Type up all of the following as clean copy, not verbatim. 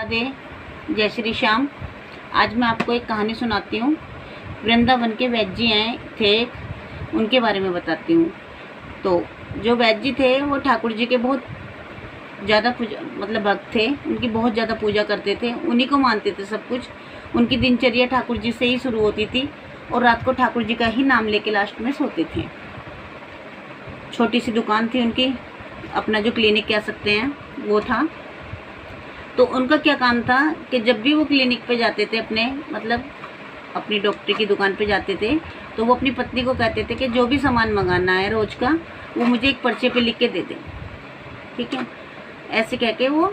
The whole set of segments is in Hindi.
राधे, जय श्री श्याम। आज मैं आपको एक कहानी सुनाती हूँ। वृंदावन के वैद्य जी थे, उनके बारे में बताती हूँ। तो जो वैद्य जी थे वो ठाकुर जी के बहुत ज़्यादा भक्त थे, उनकी बहुत ज़्यादा पूजा करते थे, उन्हीं को मानते थे सब कुछ। उनकी दिनचर्या ठाकुर जी से ही शुरू होती थी और रात को ठाकुर जी का ही नाम लेके लास्ट में सोते थे। छोटी सी दुकान थी उनकी, अपना जो क्लिनिक कह सकते हैं वो था। तो उनका क्या काम था कि जब भी वो क्लिनिक पे जाते थे, अपनी डॉक्टर की दुकान पे जाते थे, तो वो अपनी पत्नी को कहते थे कि जो भी सामान मंगाना है रोज़ का वो मुझे एक पर्चे पे लिख के दे दे, ठीक है। ऐसे कह के वो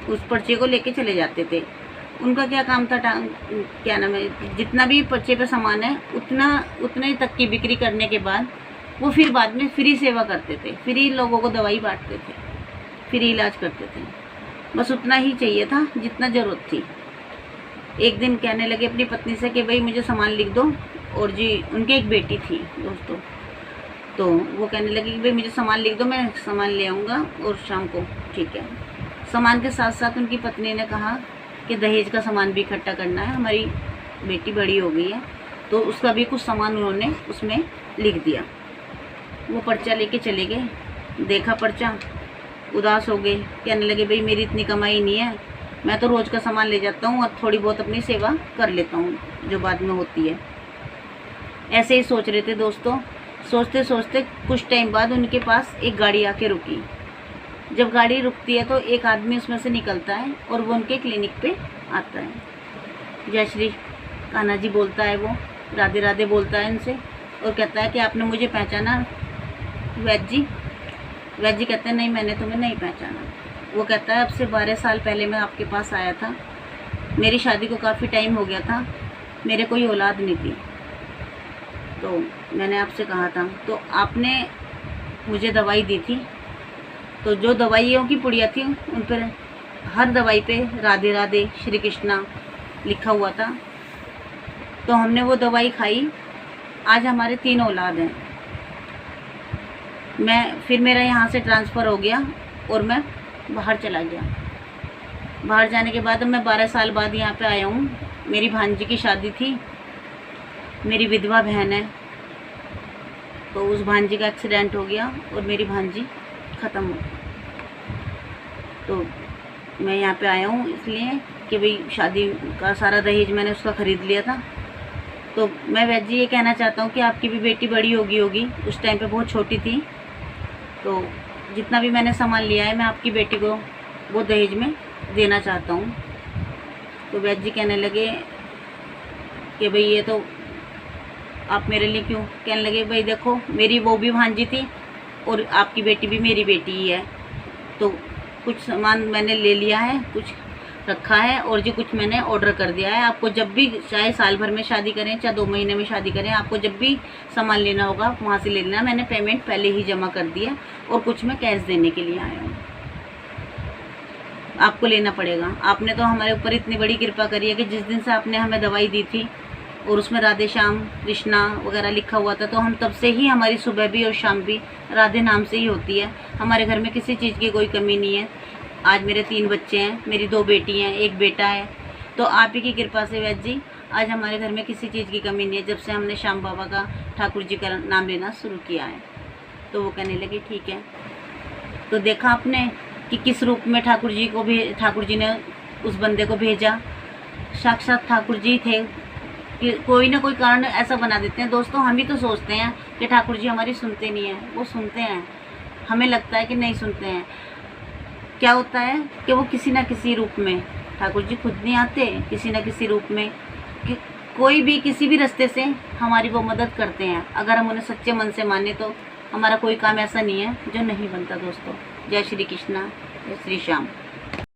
उस पर्चे को लेके चले जाते थे। उनका क्या काम था, क्या नाम है, जितना भी पर्चे पे सामान है उतने तक की बिक्री करने के बाद वो फिर बाद में फ्री सेवा करते थे, फ्री लोगों को दवाई बांटते थे, फ्री इलाज करते थे। बस उतना ही चाहिए था जितना ज़रूरत थी। एक दिन कहने लगे अपनी पत्नी से कि भाई मुझे सामान लिख दो। और जी उनकी एक बेटी थी दोस्तों, तो वो कहने लगी कि भाई मुझे सामान लिख दो, मैं सामान ले आऊँगा और शाम को, ठीक है। सामान के साथ साथ उनकी पत्नी ने कहा कि दहेज का सामान भी इकट्ठा करना है, हमारी बेटी बड़ी हो गई है, तो उसका भी कुछ सामान उन्होंने उसमें लिख दिया। वो पर्चा लेके चले गए, देखा पर्चा, उदास हो गए, कहने लगे भाई मेरी इतनी कमाई नहीं है, मैं तो रोज़ का सामान ले जाता हूँ और थोड़ी बहुत अपनी सेवा कर लेता हूँ जो बाद में होती है। ऐसे ही सोच रहे थे दोस्तों। सोचते सोचते कुछ टाइम बाद उनके पास एक गाड़ी आके रुकी। जब गाड़ी रुकती है तो एक आदमी उसमें से निकलता है और वो उनके क्लिनिक पे आता है। जय श्री कान्हा जी बोलता है, वो राधे राधे बोलता है उनसे और कहता है कि आपने मुझे पहचाना वैद्य जी? वैद्य जी कहते हैं नहीं, मैंने तुम्हें नहीं पहचाना। वो कहता है अब से 12 साल पहले मैं आपके पास आया था, मेरी शादी को काफ़ी टाइम हो गया था, मेरे कोई औलाद नहीं थी, तो मैंने आपसे कहा था, तो आपने मुझे दवाई दी थी, तो जो दवाइयों की पुड़िया थी उन पर हर दवाई पे राधे राधे श्री कृष्णा लिखा हुआ था। तो हमने वो दवाई खाई, आज हमारे 3 औलाद हैं। फिर मेरा यहाँ से ट्रांसफ़र हो गया और मैं बाहर चला गया। बाहर जाने के बाद मैं 12 साल बाद यहाँ पे आया हूँ। मेरी भांजी की शादी थी, मेरी विधवा बहन है, तो उस भांजी का एक्सीडेंट हो गया और मेरी भांजी ख़त्म हो गई। तो मैं यहाँ पे आया हूँ इसलिए कि भाई शादी का सारा दहेज मैंने उसका ख़रीद लिया था। तो मैं वैद्य जी ये कहना चाहता हूँ कि आपकी भी बेटी बड़ी होगी, उस टाइम पे बहुत छोटी थी, तो जितना भी मैंने सामान लिया है मैं आपकी बेटी को वो दहेज में देना चाहता हूँ। तो वैद्य जी कहने लगे कि भाई ये तो आप मेरे लिए क्यों? कहने लगे भाई देखो मेरी वो भी भांजी थी और आपकी बेटी भी मेरी बेटी ही है, तो कुछ सामान मैंने ले लिया है, कुछ रखा है और जी कुछ मैंने ऑर्डर कर दिया है। आपको जब भी, चाहे साल भर में शादी करें चाहे 2 महीने में शादी करें, आपको जब भी सामान लेना होगा वहाँ से ले लेना। मैंने पेमेंट पहले ही जमा कर दिया और कुछ मैं कैश देने के लिए आया हूँ, आपको लेना पड़ेगा। आपने तो हमारे ऊपर इतनी बड़ी कृपा करी है कि जिस दिन से आपने हमें दवाई दी थी और उसमें राधे श्याम कृष्णा वगैरह लिखा हुआ था, तो हम तब से ही, हमारी सुबह भी और शाम भी राधे नाम से ही होती है। हमारे घर में किसी चीज़ की कोई कमी नहीं है। आज मेरे 3 बच्चे हैं, मेरी 2 बेटी हैं, 1 बेटा है, तो आप ही की कृपा से वैद्य जी आज हमारे घर में किसी चीज़ की कमी नहीं है, जब से हमने श्याम बाबा का, ठाकुर जी का नाम लेना शुरू किया है। तो वो कहने लगे ठीक है। तो देखा आपने कि किस रूप में ठाकुर जी ने उस बंदे को भेजा। साक्षात ठाकुर जी थे कि कोई ना कोई कारण ऐसा बना देते हैं। दोस्तों हम ही तो सोचते हैं कि ठाकुर जी हमारी सुनते नहीं हैं, वो सुनते हैं। हमें लगता है कि नहीं सुनते हैं। क्या होता है कि वो किसी ना किसी रूप में, ठाकुर जी खुद नहीं आते, किसी ना किसी रूप में कि कोई भी किसी भी रास्ते से हमारी वो मदद करते हैं। अगर हम उन्हें सच्चे मन से माने तो हमारा कोई काम ऐसा नहीं है जो नहीं बनता दोस्तों। जय श्री कृष्णा, जय श्री श्याम।